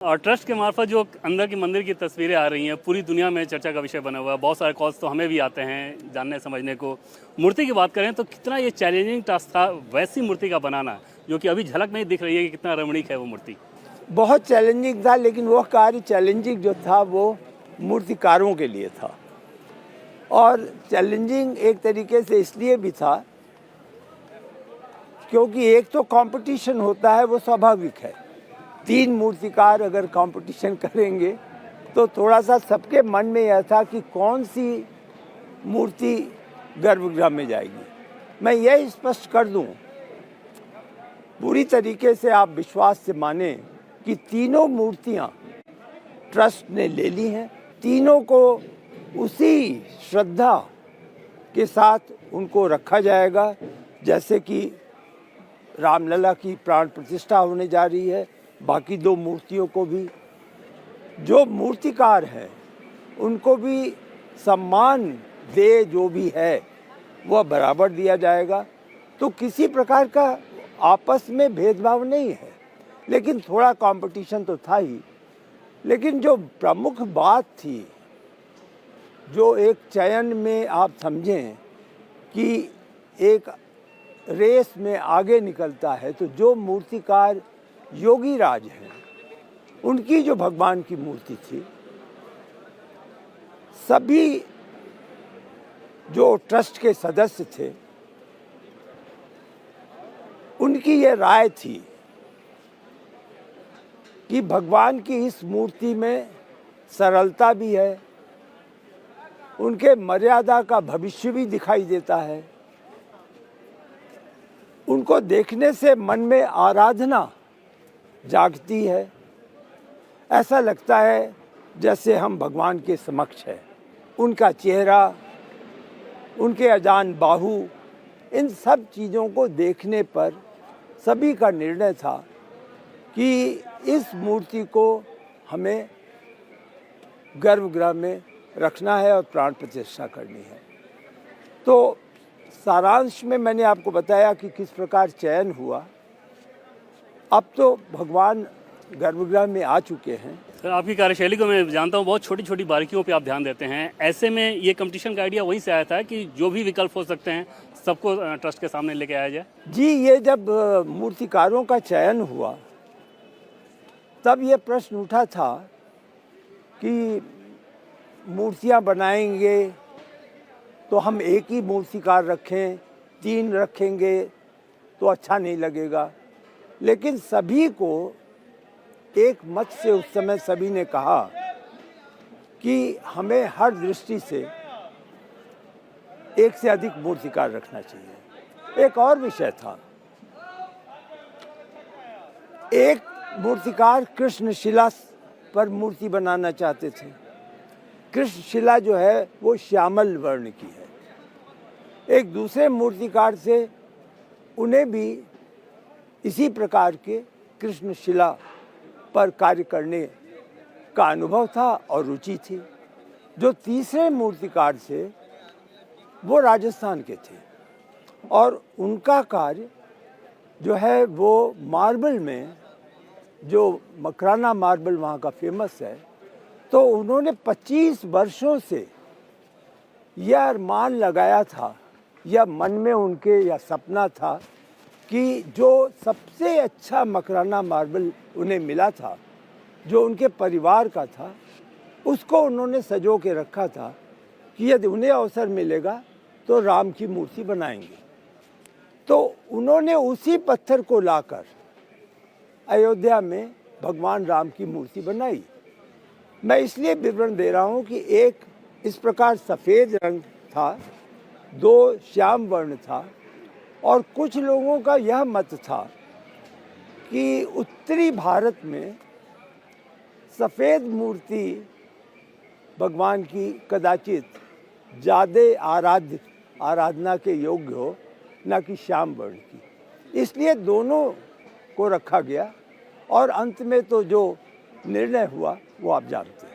और ट्रस्ट के मार्फत जो अंदर की मंदिर की तस्वीरें आ रही हैं, पूरी दुनिया में चर्चा का विषय बना हुआ है। बहुत सारे कॉल्स तो हमें भी आते हैं जानने समझने को। मूर्ति की बात करें तो कितना ये चैलेंजिंग टास्क था वैसी मूर्ति का बनाना, जो कि अभी झलक में ही दिख रही है कि कितना रमणीक है वो मूर्ति। बहुत चैलेंजिंग था, लेकिन वह कार्य चैलेंजिंग जो था वो मूर्तिकारों के लिए था। और चैलेंजिंग एक तरीके से इसलिए भी था क्योंकि एक तो कंपटीशन होता है, वो स्वाभाविक है। 3 मूर्तिकार अगर कंपटीशन करेंगे तो थोड़ा सा सबके मन में यह था कि कौन सी मूर्ति गर्भगृह में जाएगी। मैं यह स्पष्ट कर दूं, पूरी तरीके से आप विश्वास से माने कि तीनों मूर्तियां ट्रस्ट ने ले ली हैं। तीनों को उसी श्रद्धा के साथ उनको रखा जाएगा जैसे कि रामलला की प्राण प्रतिष्ठा होने जा रही है। बाकी 2 मूर्तियों को भी, जो मूर्तिकार हैं उनको भी सम्मान दे जो भी है वह बराबर दिया जाएगा। तो किसी प्रकार का आपस में भेदभाव नहीं है, लेकिन थोड़ा कंपटीशन तो था ही। लेकिन जो प्रमुख बात थी, जो एक चयन में आप समझें कि एक रेस में आगे निकलता है, तो जो मूर्तिकार योगी राज हैं उनकी जो भगवान की मूर्ति थी, सभी जो ट्रस्ट के सदस्य थे उनकी ये राय थी कि भगवान की इस मूर्ति में सरलता भी है, उनके मर्यादा का भविष्य भी दिखाई देता है। उनको देखने से मन में आराधना जागती है, ऐसा लगता है जैसे हम भगवान के समक्ष हैं। उनका चेहरा, उनके अजान बाहु, इन सब चीज़ों को देखने पर सभी का निर्णय था कि इस मूर्ति को हमें गर्भगृह में रखना है और प्राण प्रतिष्ठा करनी है। तो सारांश में मैंने आपको बताया कि किस प्रकार चयन हुआ। अब तो भगवान गर्भगृह में आ चुके हैं। सर, आपकी कार्यशैली को मैं जानता हूँ, बहुत छोटी छोटी बारीकियों पे आप ध्यान देते हैं। ऐसे में ये कंपटीशन का आइडिया वहीं से आया था कि जो भी विकल्प हो सकते हैं सबको ट्रस्ट के सामने लेके आया जाए। जी, ये जब मूर्तिकारों का चयन हुआ तब ये प्रश्न उठा था कि मूर्तियाँ बनाएंगे तो हम एक ही मूर्तिकार रखें, 3 रखेंगे तो अच्छा नहीं लगेगा। लेकिन सभी को एक मत से उस समय सभी ने कहा कि हमें हर दृष्टि से एक से अधिक मूर्तिकार रखना चाहिए। एक और विषय था, एक मूर्तिकार कृष्णशिला पर मूर्ति बनाना चाहते थे। कृष्णशिला जो है वो श्यामल वर्ण की है। एक दूसरे मूर्तिकार से उन्हें भी इसी प्रकार के कृष्णशिला पर कार्य करने का अनुभव था और रुचि थी। जो तीसरे मूर्तिकार से वो राजस्थान के थे और उनका कार्य जो है वो मार्बल में, जो मकराना मार्बल वहाँ का फेमस है, तो उन्होंने 25 वर्षों से यह अरमान लगाया था, यह मन में उनके यह सपना था कि जो सबसे अच्छा मकराना मार्बल उन्हें मिला था, जो उनके परिवार का था, उसको उन्होंने सजो के रखा था कि यदि उन्हें अवसर मिलेगा तो राम की मूर्ति बनाएंगे। तो उन्होंने उसी पत्थर को लाकर अयोध्या में भगवान राम की मूर्ति बनाई। मैं इसलिए विवरण दे रहा हूँ कि एक इस प्रकार सफ़ेद रंग था, 2 श्याम वर्ण था, और कुछ लोगों का यह मत था कि उत्तरी भारत में सफ़ेद मूर्ति भगवान की कदाचित ज़्यादा आराधना के योग्य हो, न कि श्याम वर्ण की। इसलिए दोनों को रखा गया और अंत में तो जो निर्णय हुआ वो आप जानते हैं।